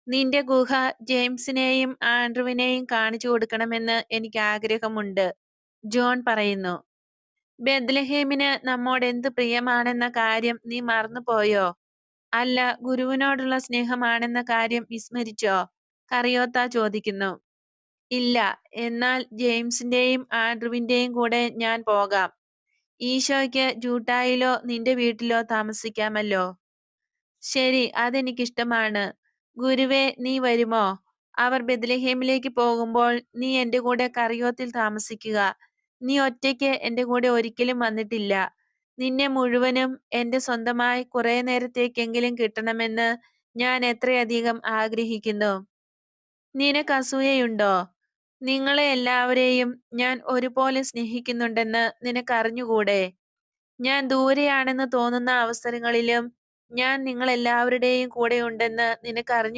നിന്റെ ഗുഹ ജെയിംസിനെയും ആൻഡ്രുവിനെയും കാണിച്ചു കൊടുക്കണമെന്ന് എനിക്ക് ആഗ്രഹമുണ്ട്. ജോൺ പറയുന്നു. ബെത്ലഹേമിന് നമ്മോട് എന്ത് പ്രിയമാണെന്ന കാര്യം നീ മറന്നുപോയോ? അല്ല, ഗുരുവിനോടുള്ള സ്നേഹമാണെന്ന കാര്യം വിസ്മരിച്ചോ? കറിയോത്ത ചോദിക്കുന്നു. ഇല്ല, എന്നാൽ ജെയിംസിന്റെയും ആൻഡ്രുവിന്റെയും കൂടെ ഞാൻ പോകാം. ഈശോയ്ക്ക് ജൂട്ടായിലോ നിന്റെ വീട്ടിലോ താമസിക്കാമല്ലോ. ശരി, അതെനിക്കിഷ്ടമാണ്. ഗുരുവേ, നീ വരുമോ? അവർ ബെത്ലഹേമിലേക്ക് പോകുമ്പോൾ നീ എന്റെ കൂടെ കറിയോത്തിൽ താമസിക്കുക. നീ ഒറ്റയ്ക്ക് എന്റെ കൂടെ ഒരിക്കലും വന്നിട്ടില്ല. നിന്നെ മുഴുവനും എന്റെ സ്വന്തമായി കുറെ നേരത്തേക്കെങ്കിലും കിട്ടണമെന്ന് ഞാൻ എത്രയധികം ആഗ്രഹിക്കുന്നു. നിനക്ക് അസൂയയുണ്ടോ? നിങ്ങളെ എല്ലാവരെയും ഞാൻ ഒരുപോലെ സ്നേഹിക്കുന്നുണ്ടെന്ന് നിനക്കറിഞ്ഞുകൂടെ? ഞാൻ ദൂരെയാണെന്ന് തോന്നുന്ന അവസരങ്ങളിലും ഞാൻ നിങ്ങളെല്ലാവരുടെയും കൂടെയുണ്ടെന്ന് നിനക്കറിഞ്ഞു